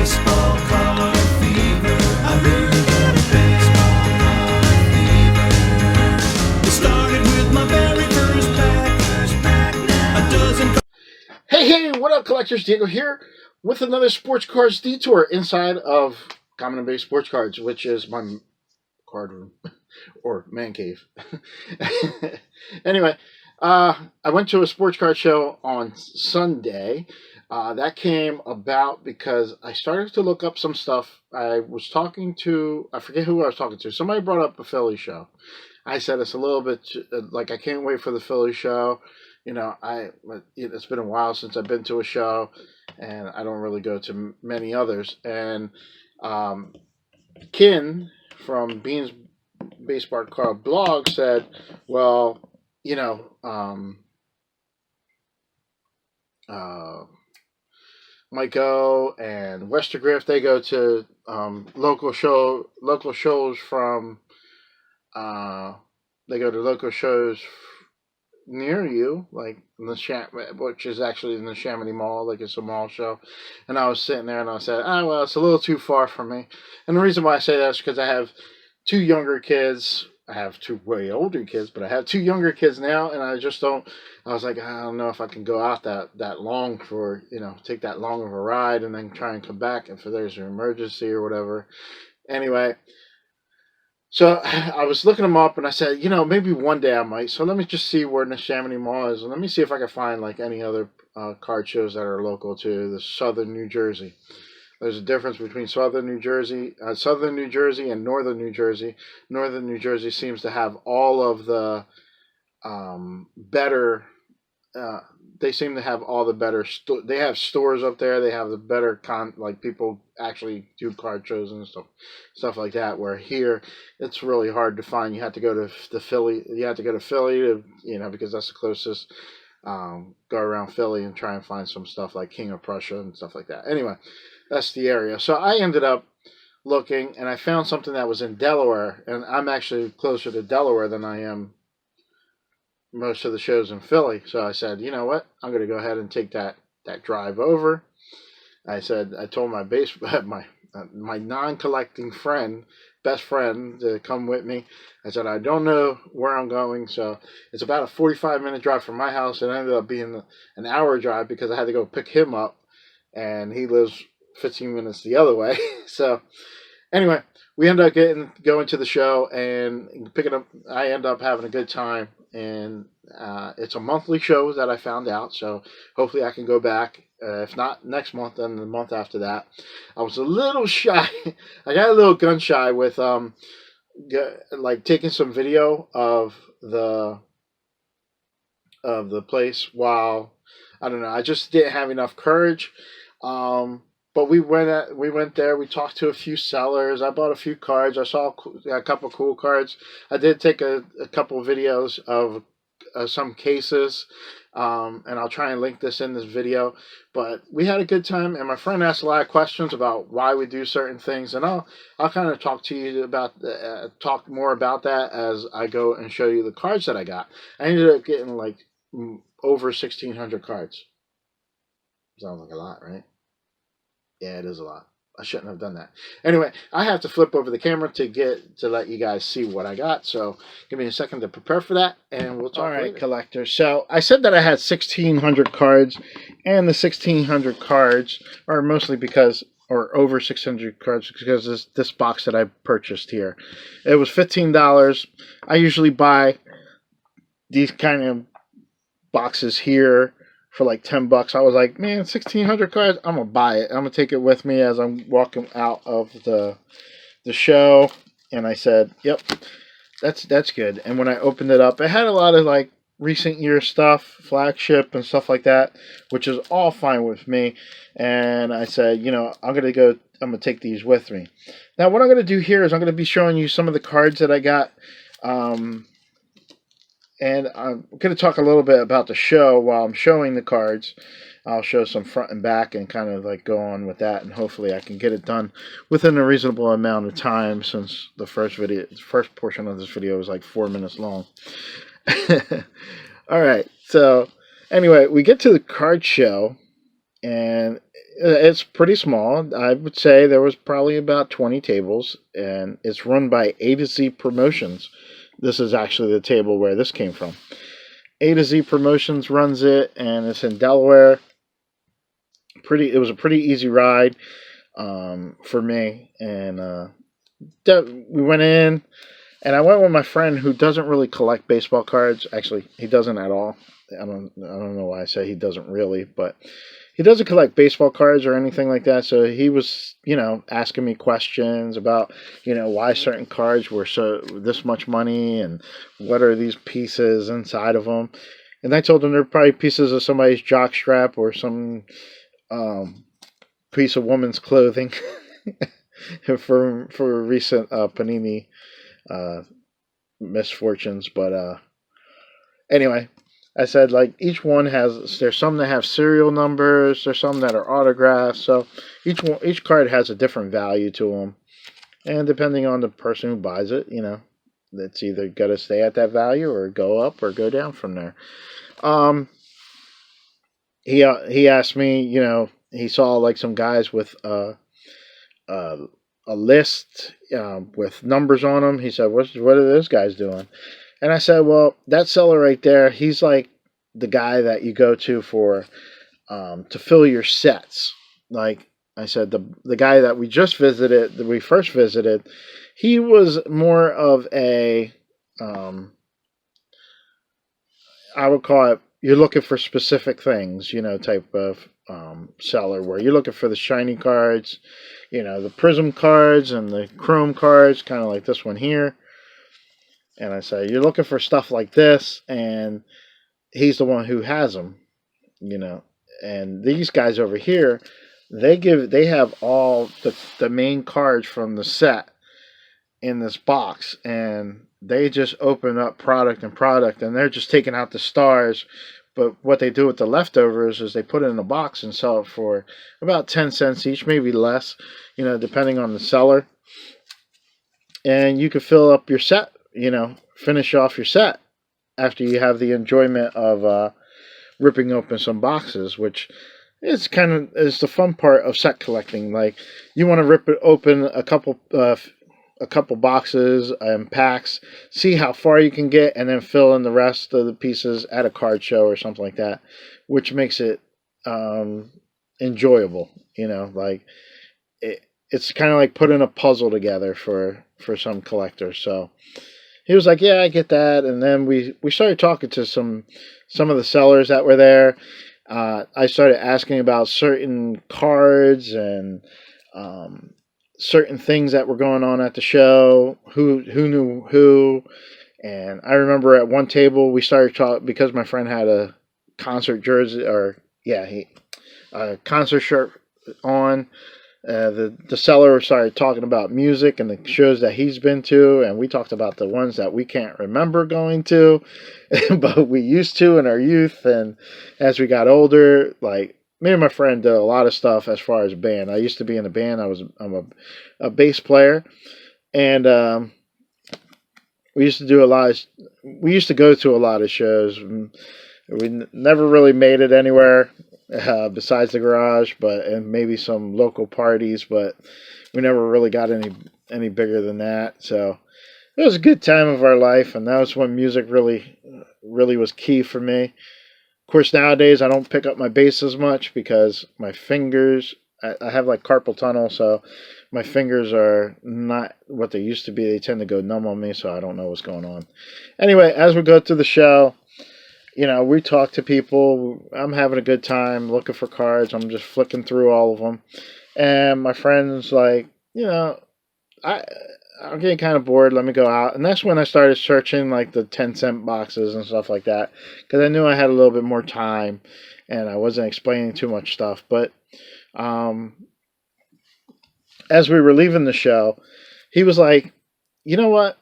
baseball card fever. I really got a baseball card fever. It started with my very first pack. A dozen. Hey, what up, collectors? Diego here with another Sports Cards Detour inside of Common and Base Sports Cards, which is my card room or man cave. Anyway, I went to a sports card show on Sunday. That came about because I started to look up some stuff. I forget who I was talking to. Somebody brought up a Philly show. I said it's a little bit like I can't wait for the Philly show. You know, it's been a while since I've been to a show, and I don't really go to many others. And Kin from Bean's Baseball Card blog said, well, you know, Michael and Westergriff, they go to local shows from they go to local shows near you, like in which is actually in the Chamonix Mall, like it's a mall show. And I was sitting there and I said, well, it's a little too far from me. And the reason why I say that is because I have two younger kids. I have two way older kids, but I have two younger kids now, and I was like, I don't know if I can go out that long for, take that long of a ride and then try and come back if there's an emergency or whatever. Anyway, so I was looking them up, and I said, maybe one day I might. So let me just see where the Chamonix Mall is, and let me see if I can find like any other card shows that are local to the southern New Jersey. There's a difference between southern New Jersey and northern New Jersey. Northern New Jersey seems to have all of the better. They seem to have all the better. They have stores up there. They have the better like people actually do card shows and stuff like that. Where here, it's really hard to find. You have to go to Philly. You have to go to Philly to because that's the closest. Go around Philly and try and find some stuff like King of Prussia and stuff like that. Anyway. That's the area. So I ended up looking, and I found something that was in Delaware, and I'm actually closer to Delaware than I am most of the shows in Philly. So I said, you know what? I'm going to go ahead and take that drive over. I told my non-collecting best friend, to come with me. I said, I don't know where I'm going, so it's about a 45-minute drive from my house. It ended up being an hour drive because I had to go pick him up, and he lives 15 minutes the other way. So anyway, we end up going to the show and picking up. I end up having a good time, and it's a monthly show that I found out. So hopefully I can go back. If not next month, then the month after that. I was a little shy. I got a little gun shy with like taking some video of the place while I don't know. I just didn't have enough courage. But we went there. We talked to a few sellers. I bought a few cards. I saw a couple of cool cards. I did take a couple of videos of some cases, and I'll try and link this in this video. But we had a good time, and my friend asked a lot of questions about why we do certain things, and I'll kind of talk to you about talk more about that as I go and show you the cards that I got. I ended up getting like over 1,600 cards. Sounds like a lot, right? Yeah, it is a lot. I shouldn't have done that. Anyway, I have to flip over the camera to let you guys see what I got. So give me a second to prepare for that, and we'll talk. All right, later. Collectors. So I said that I had 1,600 cards, and the 1,600 cards are mostly over 600 cards because this box that I purchased here. It was $15. I usually buy these kind of boxes here for like $10. I was like, man, 1,600 cards, I'm gonna buy it. I'm gonna take it with me as I'm walking out of the show. And I said, yep, that's good. And when I opened it up, it had a lot of like recent year stuff, flagship and stuff like that, which is all fine with me. And I said, I'm gonna take these with me. Now what I'm gonna do here is I'm gonna be showing you some of the cards that I got. And I'm going to talk a little bit about the show while I'm showing the cards. I'll show some front and back and kind of like go on with that. And hopefully I can get it done within a reasonable amount of time since the first portion of this video was like 4 minutes long. All right. So anyway, we get to the card show. And It's pretty small. I would say there was probably about 20 tables, and it's run by A to Z Promotions. This is actually the table where this came from. A to Z Promotions runs it, and it's in Delaware. It was a pretty easy ride for me, and we went in, and I went with my friend who doesn't really collect baseball cards. Actually, he doesn't at all. I don't know why I say he doesn't really, but he doesn't collect baseball cards or anything like that. So he was, asking me questions about, why certain cards were so this much money and what are these pieces inside of them. And I told him they're probably pieces of somebody's jockstrap or some piece of woman's clothing for recent Panini misfortunes. But anyway, I said, like, each one there's some that have serial numbers, there's some that are autographs, so each card has a different value to them, and depending on the person who buys it, it's either got to stay at that value or go up or go down from there. He asked me, he saw like some guys with a list with numbers on them. He said, what are those guys doing? And I said, well, that seller right there, he's like the guy that you go to for to fill your sets. Like I said, the guy that we first visited, he was more of a, I would call it, you're looking for specific things, type of seller, where you're looking for the shiny cards, the prism cards and the chrome cards, kind of like this one here. And I say, you're looking for stuff like this, and he's the one who has them, And these guys over here, they have all the main cards from the set in this box, and they just open up product, and they're just taking out the stars. But what they do with the leftovers is they put it in a box and sell it for about 10 cents each, maybe less, depending on the seller. And you could fill up your set, finish off your set after you have the enjoyment of ripping open some boxes, which is is the fun part of set collecting. Like, you want to rip it open a couple boxes and packs, see how far you can get, and then fill in the rest of the pieces at a card show or something like that, which makes it enjoyable. Like it's kind of like putting a puzzle together for some collectors. So he was like, yeah, I get that. And then we started talking to some of the sellers that were there. I started asking about certain cards and certain things that were going on at the show, who knew who. And I remember at one table we started talking, because my friend had a concert jersey, a concert shirt on. The seller started talking about music and the shows that he's been to, and we talked about the ones that we can't remember going to, but we used to in our youth. And as we got older, like, me and my friend did a lot of stuff as far as band. I used to be in a band. I'm a bass player, and we used to go to a lot of shows. We never really made it anywhere besides the garage, and maybe some local parties, but we never really got any bigger than that. So it was a good time of our life, and that was when music really was key for me. Of course, nowadays I don't pick up my bass as much because my fingers, I have like carpal tunnel, so my fingers are not what they used to be. They tend to go numb on me, so I don't know what's going on. Anyway, as we go through the show, we talk to people. I'm having a good time looking for cards. I'm just flicking through all of them. And my friend's like, I'm getting kind of bored. Let me go out. And that's when I started searching like the 10-cent boxes and stuff like that, because I knew I had a little bit more time and I wasn't explaining too much stuff. But as we were leaving the show, he was like, you know what?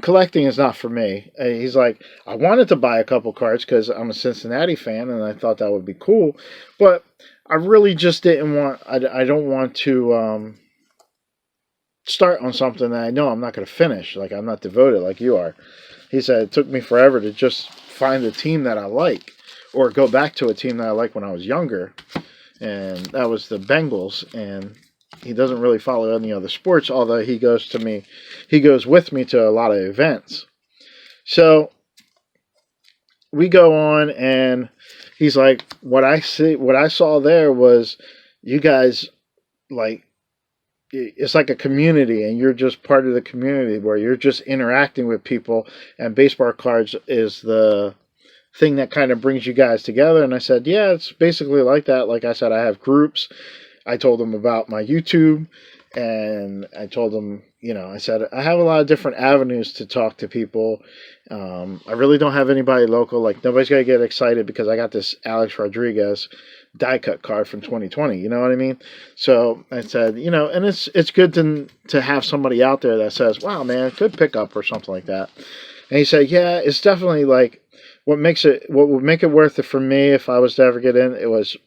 Collecting is not for me. He's like, I wanted to buy a couple cards because I'm a Cincinnati fan and I thought that would be cool, but I really just didn't want. I don't want to start on something that I know I'm not going to finish. Like, I'm not devoted like you are. He said it took me forever to just find a team that I like or go back to a team that I liked when I was younger, and that was the Bengals. And he doesn't really follow any other sports, although he goes with me to a lot of events. So we go on, and he's like, what I saw there was you guys, like, it's like a community, and you're just part of the community where you're just interacting with people, and baseball cards is the thing that kind of brings you guys together. And I said, yeah, it's basically like that. Like I said, I have groups. I told them about my YouTube, and I told them, I said, I have a lot of different avenues to talk to people. I really don't have anybody local. Like, nobody's going to get excited because I got this Alex Rodriguez die cut card from 2020. You know what I mean? So I said, and it's good to have somebody out there that says, wow, man, good pickup or something like that. And he said, yeah, it's definitely like what would make it worth it for me if I was to ever get in. It was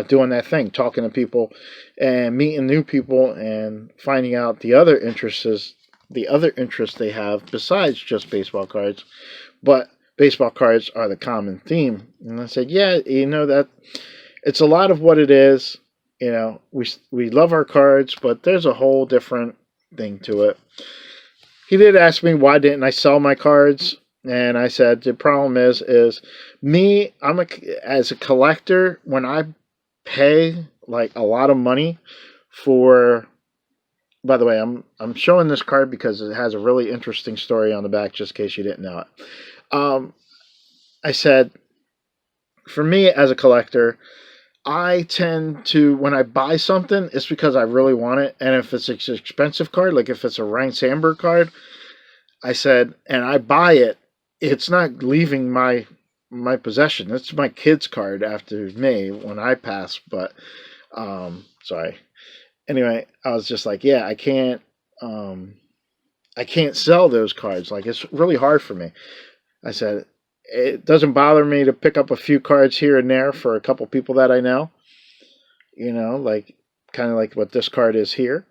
doing that thing, talking to people and meeting new people and finding out the other interests they have besides just baseball cards. But baseball cards are the common theme. And I said, yeah, that it's a lot of what it is. We love our cards, but there's a whole different thing to it. He did ask me why didn't I sell my cards, and I said the problem is me. As a collector, when I pay like a lot of money for. By the way, I'm showing this card because it has a really interesting story on the back, just in case you didn't know it. I said, for me as a collector, I tend to, when I buy something, it's because I really want it. And if it's an expensive card, like if it's a Ryan Sandberg card, I said, and I buy it, it's not leaving my possession. It's my kid's card after me when I pass. But, sorry. Anyway, I was just like, yeah, I can't sell those cards. Like, it's really hard for me. I said, it doesn't bother me to pick up a few cards here and there for a couple people that I know, like kind of like what this card is here.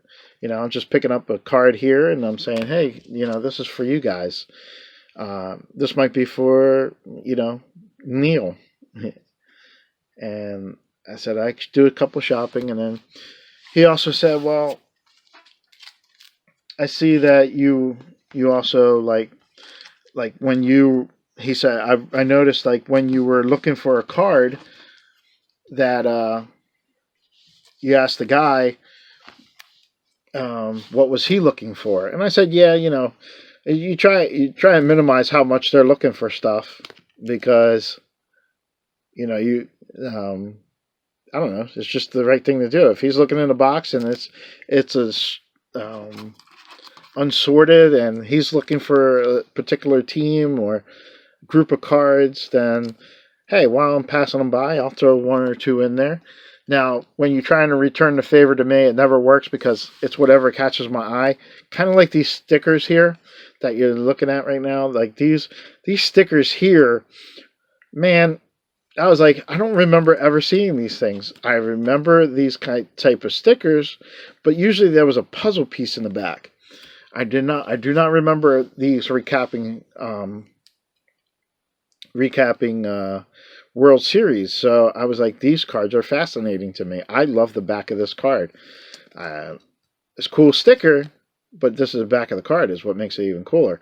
I'm just picking up a card here and I'm saying, hey, this is for you guys. This might be for, Neil. And I said, I could do a couple shopping. And then he also said, well, I see that you also like when he said, I noticed like when you were looking for a card that you asked the guy what was he looking for, and I said, yeah, you try and minimize how much they're looking for stuff because I don't know, it's just the right thing to do. If he's looking in a box and it's unsorted and he's looking for a particular team or group of cards, then hey, while I'm passing them by, I'll throw one or two in there. Now, when you're trying to return the favor to me, it never works because it's whatever catches my eye. Kind of like these stickers here that you're looking at right now. Like these stickers here, man, I was like, I don't remember ever seeing these things. I remember these type of stickers, but usually there was a puzzle piece in the back. I do not remember these recapping World Series. So I was like, these cards are fascinating to me. I love the back of this card. It's a cool sticker, but this is the back of the card is what makes it even cooler.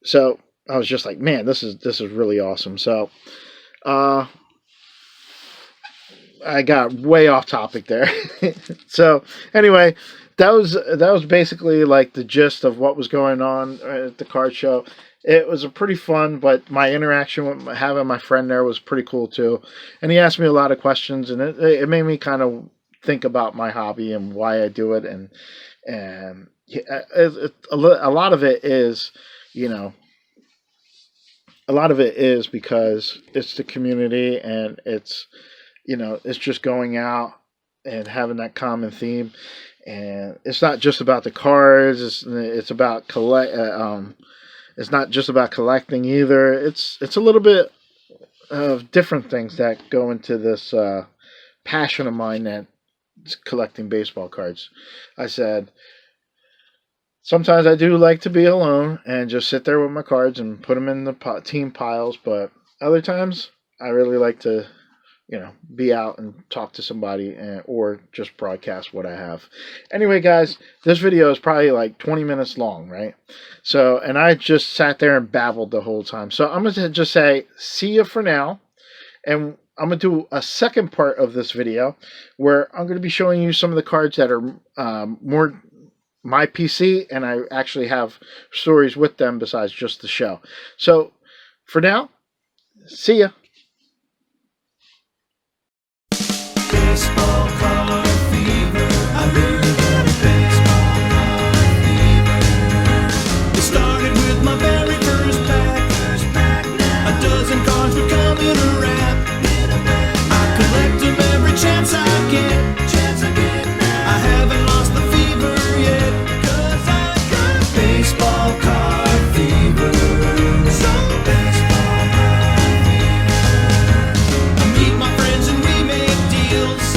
So I was just like, man, this is really awesome. So I got way off topic there. So anyway, that was basically like the gist of what was going on at the card show. It was a pretty fun, but my interaction with having my friend there was pretty cool too. And he asked me a lot of questions, and it made me kind of think about my hobby and why I do it. And a lot of it is, a lot of it is because it's the community and it's, it's just going out and having that common theme. And it's not just about the cards. It's about it's not just about collecting either. It's a little bit of different things that go into this passion of mine that's collecting baseball cards. I said, sometimes I do like to be alone and just sit there with my cards and put them in the team piles, but other times I really like to, be out and talk to somebody or just broadcast what I have. Anyway, guys, this video is probably like 20 minutes long, right? So, and I just sat there and babbled the whole time. So I'm going to just say, see you for now. And I'm going to do a second part of this video where I'm going to be showing you some of the cards that are more my PC, and I actually have stories with them besides just the show. So for now, see ya. Baseball card fever. I really got a baseball card fever. It started with my very first pack. A dozen cards would come in a wrap. I collect them every chance I get. I haven't lost the fever yet, 'cause I got baseball card fever. So baseball card fever. I meet my friends and we make deals.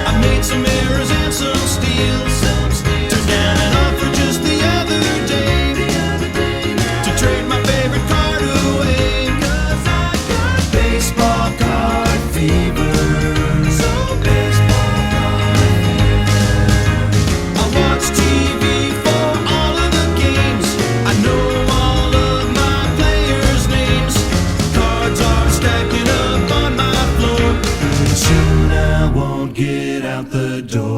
I made some errors and some steals. Turned down an offer just the other day to trade my favorite card away, 'cause I got baseball card fever. So baseball card fever. I watch TV for all of the games. I know all of my players' names. Cards are stacking up on my floor. Soon I won't get out the door.